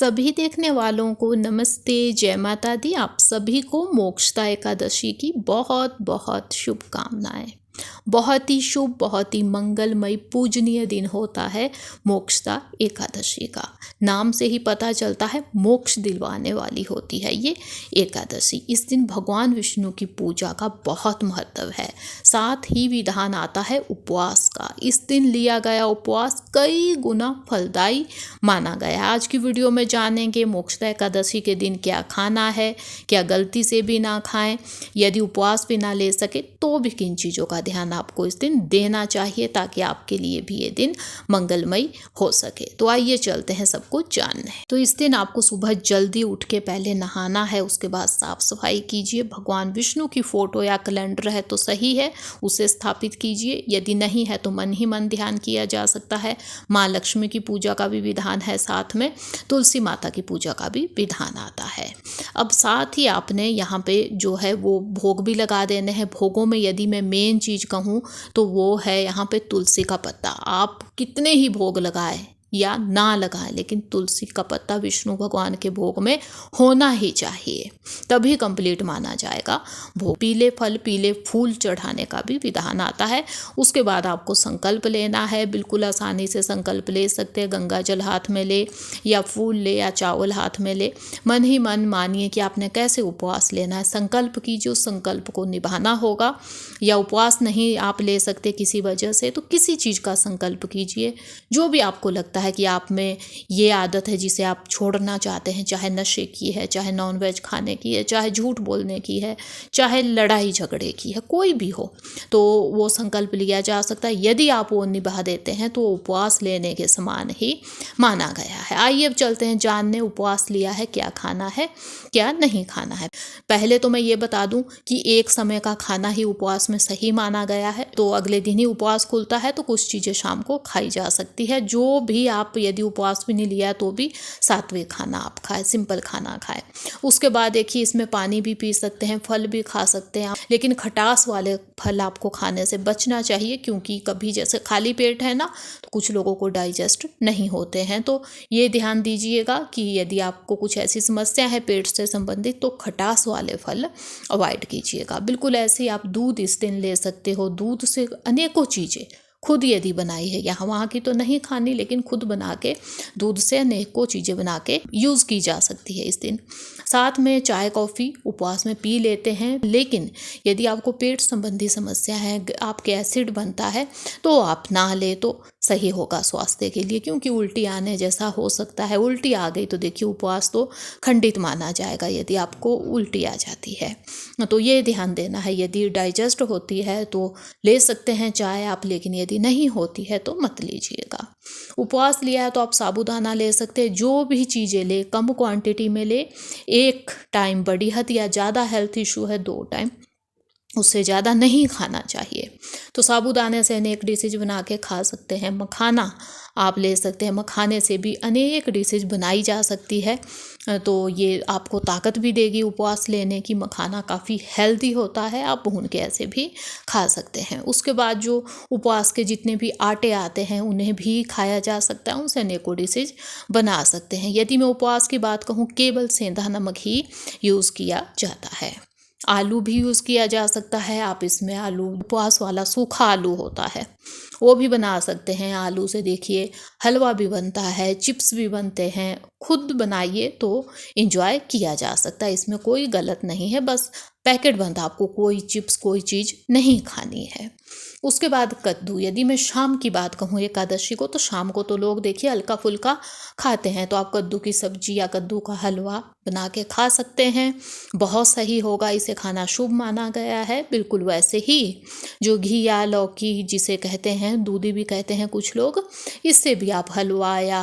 सभी देखने वालों को नमस्ते, जय माता दी। आप सभी को मोक्षदा एकादशी की बहुत बहुत शुभकामनाएं। बहुत ही शुभ, बहुत ही मंगलमय, पूजनीय दिन होता है मोक्षदा एकादशी का। नाम से ही पता चलता है मोक्ष दिलवाने वाली होती है ये एकादशी। इस दिन भगवान विष्णु की पूजा का बहुत महत्व है। साथ ही विधान आता है उपवास का। इस दिन लिया गया उपवास कई गुना फलदायी माना गया है। आज की वीडियो में जानेंगे मोक्षदा एकादशी के दिन क्या खाना है, क्या गलती से भी ना खाएं, यदि उपवास भी ना ले सके तो भी किन चीज़ों का ध्यान आपको इस दिन देना चाहिए ताकि आपके लिए भी ये दिन मंगलमय हो सके। तो आइए चलते हैं सब कुछ जानने। तो इस दिन आपको सुबह जल्दी उठ के पहले नहाना है, उसके बाद साफ सफाई कीजिए। भगवान विष्णु की फोटो या कैलेंडर है तो सही है, उसे स्थापित कीजिए। यदि नहीं है तो मन ही मन ध्यान किया जा सकता है। माँ लक्ष्मी की पूजा का भी विधान है, साथ में तुलसी माता की पूजा का भी विधान आता है। अब साथ ही आपने यहाँ पे जो है वो भोग भी लगा देने हैं। भोगों में यदि मैं मेन चीज़ कहूँ तो वो है यहाँ पे तुलसी का पत्ता। आप कितने ही भोग लगाए या ना लगाएं, लेकिन तुलसी का पत्ता विष्णु भगवान के भोग में होना ही चाहिए, तभी कंप्लीट माना जाएगा भोग। पीले फल पीले फूल चढ़ाने का भी विधान आता है। उसके बाद आपको संकल्प लेना है। बिल्कुल आसानी से संकल्प ले सकते हैं। गंगा जल हाथ में ले या फूल ले या चावल हाथ में ले, मन ही मन मानिए कि आपने कैसे उपवास लेना है। संकल्प कीजिए, उस संकल्प को निभाना होगा। या उपवास नहीं आप ले सकते किसी वजह से तो किसी चीज़ का संकल्प कीजिए, जो भी आपको लगता है कि आप में ये आदत है जिसे आप छोड़ना चाहते हैं, चाहे नशे की है, चाहे नॉनवेज खाने की है, चाहे झूठ बोलने की है, चाहे लड़ाई झगड़े की है, कोई भी हो तो वो संकल्प लिया जा सकता है। यदि आप वो निभा देते हैं तो उपवास लेने के समान ही माना गया है। आइए अब चलते हैं जानने उपवास लिया है क्या खाना है क्या नहीं खाना है। पहले तो मैं ये बता दूं कि एक समय का खाना ही उपवास में सही माना गया है। तो अगले दिन ही उपवास खुलता है तो कुछ चीज़ें शाम को खाई जा सकती है। जो भी आप यदि उपवास भी नहीं लिया तो भी सात्विक खाना आप खाएं, सिंपल खाना खाएं। उसके बाद देखिए इसमें पानी भी पी सकते हैं, फल भी खा सकते हैं, लेकिन खटास वाले फल आपको खाने से बचना चाहिए, क्योंकि कभी जैसे खाली पेट है ना तो कुछ लोगों को डाइजेस्ट नहीं होते हैं। तो ये ध्यान दीजिएगा कि यदि आपको कुछ ऐसी समस्या है पेट से संबंधित तो खटास वाले फल अवॉइड कीजिएगा। बिल्कुल ऐसे ही आप दूध इस दिन ले सकते हो। दूध से अनेकों चीज़ें खुद यदि बनाई है, यहाँ वहाँ की तो नहीं खानी, लेकिन खुद बना के दूध से अनेकों चीज़ें बना के यूज़ की जा सकती है इस दिन। साथ में चाय कॉफ़ी उपवास में पी लेते हैं, लेकिन यदि आपको पेट संबंधी समस्या है, आपके एसिड बनता है तो आप ना ले तो सही होगा स्वास्थ्य के लिए, क्योंकि उल्टी आने जैसा हो सकता है। उल्टी आ गई तो देखिए उपवास तो खंडित माना जाएगा यदि आपको उल्टी आ जाती है। तो ये ध्यान देना है। यदि डाइजेस्ट होती है तो ले सकते हैं चाय आप, लेकिन यदि नहीं होती है तो मत लीजिएगा। उपवास लिया है तो आप साबूदाना ले सकते हैं। जो भी चीज़ें ले कम क्वांटिटी में ले। एक टाइम बड़ी हद या ज़्यादा हेल्थ इशू है 2 टाइम, उससे ज़्यादा नहीं खाना चाहिए। तो साबूदाने से अनेक डिशेज बना के खा सकते हैं। मखाना आप ले सकते हैं, मखाने से भी अनेक डिशेज बनाई जा सकती है। तो ये आपको ताकत भी देगी उपवास लेने की। मखाना काफ़ी हेल्दी होता है, आप भून के ऐसे भी खा सकते हैं। उसके बाद जो उपवास के जितने भी आटे आते हैं उन्हें भी खाया जा सकता है, उनसे अनेकों डिशेज बना सकते हैं। यदि मैं उपवास की बात कहूँ केवल सेंधा नमक ही यूज़ किया जाता है। आलू भी यूज़ किया जा सकता है। आप इसमें आलू उपवास वाला सूखा आलू होता है वो भी बना सकते हैं। आलू से देखिए हलवा भी बनता है, चिप्स भी बनते हैं। खुद बनाइए तो एंजॉय किया जा सकता है, इसमें कोई गलत नहीं है। बस पैकेट बंद आपको कोई चिप्स कोई चीज़ नहीं खानी है। उसके बाद कद्दू। यदि मैं शाम की बात कहूँ एकादशी को, तो शाम को तो लोग देखिए हल्का फुल्का खाते हैं, तो आप कद्दू की सब्जी या कद्दू का हलवा बना के खा सकते हैं। बहुत सही होगा, इसे खाना शुभ माना गया है। बिल्कुल वैसे ही जो घी या लौकी जिसे कहते हैं, दूधी भी कहते हैं कुछ लोग, इससे भी आप हलवा या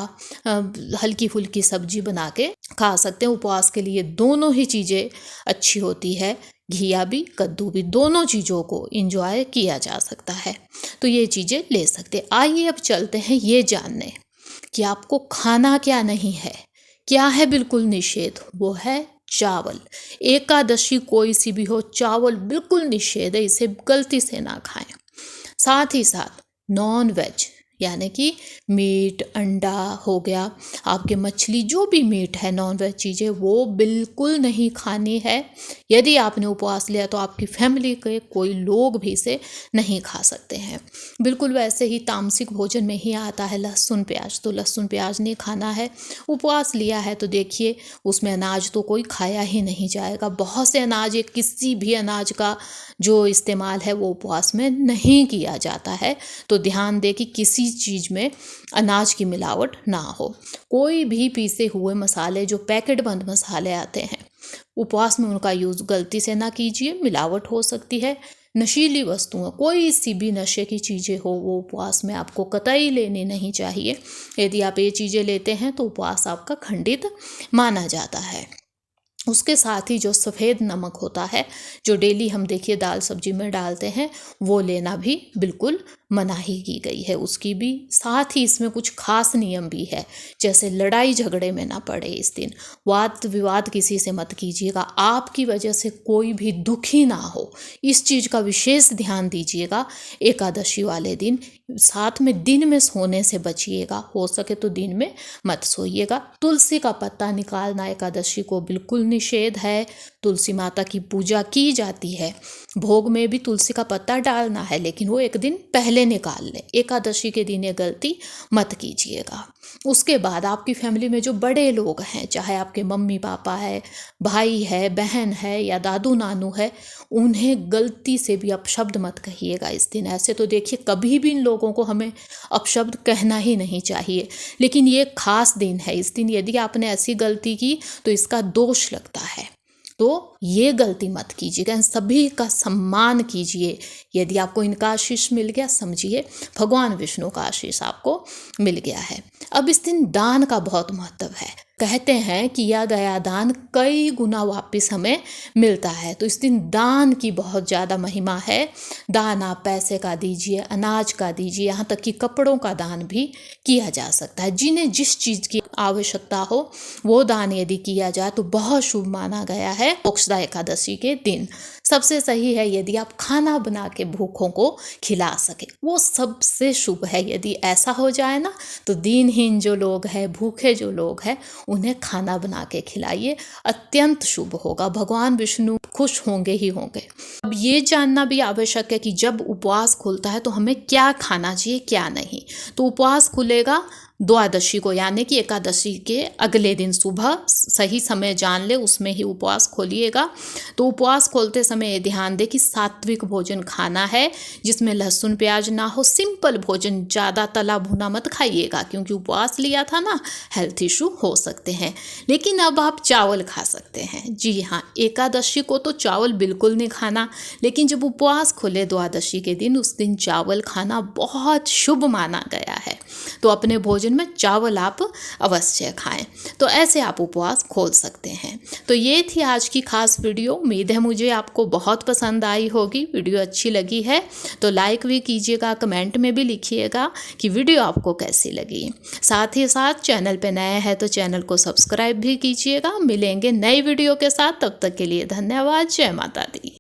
हल्की फुल्की सब्जी बना के खा सकते हैं। उपवास के लिए दोनों ही चीज़ें अच्छी होती है, घिया भी कद्दू भी, दोनों चीज़ों को एंजॉय किया जा सकता है। तो ये चीज़ें ले सकते। आइए अब चलते हैं ये जानने कि आपको खाना क्या नहीं है, क्या है बिल्कुल निषेध। वो है चावल। एकादशी कोई सी भी हो, चावल बिल्कुल निषेध है, इसे गलती से ना खाएं। साथ ही साथ नॉन वेज यानी कि मीट, अंडा हो गया, आपके मछली, जो भी मीट है, नॉन वेज चीज़ें, वो बिल्कुल नहीं खानी है। यदि आपने उपवास लिया तो आपकी फैमिली के कोई लोग भी इसे नहीं खा सकते हैं। बिल्कुल वैसे ही तामसिक भोजन में ही आता है लहसुन प्याज, तो लहसुन प्याज नहीं खाना है। उपवास लिया है तो देखिए उसमें अनाज तो कोई खाया ही नहीं जाएगा। बहुत से अनाज, एक किसी भी अनाज का जो इस्तेमाल है वो उपवास में नहीं किया जाता है। तो ध्यान दें कि किसी चीज़ में अनाज की मिलावट ना हो। कोई भी पीसे हुए मसाले, जो पैकेट बंद मसाले आते हैं, उपवास में उनका यूज़ गलती से ना कीजिए, मिलावट हो सकती है। नशीली वस्तुएं, कोई सी भी नशे की चीज़ें हो, वो उपवास में आपको कतई लेनी नहीं चाहिए। यदि आप ये चीज़ें लेते हैं तो उपवास आपका खंडित माना जाता है। उसके साथ ही जो सफ़ेद नमक होता है, जो डेली हम देखिए दाल सब्जी में डालते हैं, वो लेना भी बिल्कुल मनाही की गई है। उसकी भी साथ ही इसमें कुछ खास नियम भी है, जैसे लड़ाई झगड़े में ना पड़े इस दिन, वाद विवाद किसी से मत कीजिएगा, आपकी वजह से कोई भी दुखी ना हो, इस चीज़ का विशेष ध्यान दीजिएगा एकादशी वाले दिन। साथ में दिन में सोने से बचिएगा, हो सके तो दिन में मत सोइएगा। तुलसी का पत्ता निकालना एकादशी को बिल्कुल निषेध है। तुलसी माता की पूजा की जाती है, भोग में भी तुलसी का पत्ता डालना है, लेकिन वो एक दिन पहले निकाल लें। एकादशी के दिन ये गलती मत कीजिएगा। उसके बाद आपकी फैमिली में जो बड़े लोग हैं, चाहे आपके मम्मी पापा है, भाई है, बहन है या दादू नानू है, उन्हें गलती से भी अपशब्द मत कहिएगा इस दिन। ऐसे तो देखिए कभी भी इन लोगों को हमें अपशब्द कहना ही नहीं चाहिए, लेकिन ये खास दिन है। इस दिन यदि आपने ऐसी गलती की तो इसका दोष लगता है, तो ये गलती मत कीजिएगा। इन सभी का सम्मान कीजिए। यदि आपको इनका आशीष मिल गया, समझिए भगवान विष्णु का आशीष आपको मिल गया है। अब इस दिन दान का बहुत महत्व है। कहते हैं किया गया दान कई गुना वापस हमें मिलता है, तो इस दिन दान की बहुत ज़्यादा महिमा है। दान आप पैसे का दीजिए, अनाज का दीजिए, यहाँ तक कि कपड़ों का दान भी किया जा सकता है। जिन्हें जिस चीज़ की आवश्यकता हो वो दान यदि किया जाए तो बहुत शुभ माना गया है। मोक्षदा एकादशी के दिन सबसे सही है यदि आप खाना बना के भूखों को खिला सके, वो सबसे शुभ है। यदि ऐसा हो जाए ना तो दिनहीन जो लोग हैं, भूखे जो लोग हैं, उन्हें खाना बना के खिलाइए, अत्यंत शुभ होगा। भगवान विष्णु खुश होंगे ही होंगे। अब ये जानना भी आवश्यक है कि जब उपवास खुलता है तो हमें क्या खाना चाहिए, क्या नहीं। तो उपवास खुलेगा द्वादशी को, यानी कि एकादशी के अगले दिन सुबह, सही समय जान ले उसमें ही उपवास खोलिएगा। तो उपवास खोलते समय ये ध्यान दे कि सात्विक भोजन खाना है, जिसमें लहसुन प्याज ना हो। सिंपल भोजन, ज़्यादा तला भुना मत खाइएगा, क्योंकि उपवास लिया था ना, हेल्थ इशू हो सकते हैं। लेकिन अब आप चावल खा सकते हैं। जी हाँ, एकादशी को तो चावल बिल्कुल नहीं खाना, लेकिन जब उपवास खोले द्वादशी के दिन, उस दिन चावल खाना बहुत शुभ माना गया है। तो अपने भोजन में चावल आप अवश्य खाएं। तो ऐसे आप उपवास खोल सकते हैं। तो ये थी आज की खास वीडियो। उम्मीद है मुझे आपको बहुत पसंद आई होगी। वीडियो अच्छी लगी है तो लाइक भी कीजिएगा, कमेंट में भी लिखिएगा कि वीडियो आपको कैसी लगी। साथ ही साथ चैनल पे नए हैं तो चैनल को सब्सक्राइब भी कीजिएगा। मिलेंगे नई वीडियो के साथ, तब तक के लिए धन्यवाद। जय माता दी।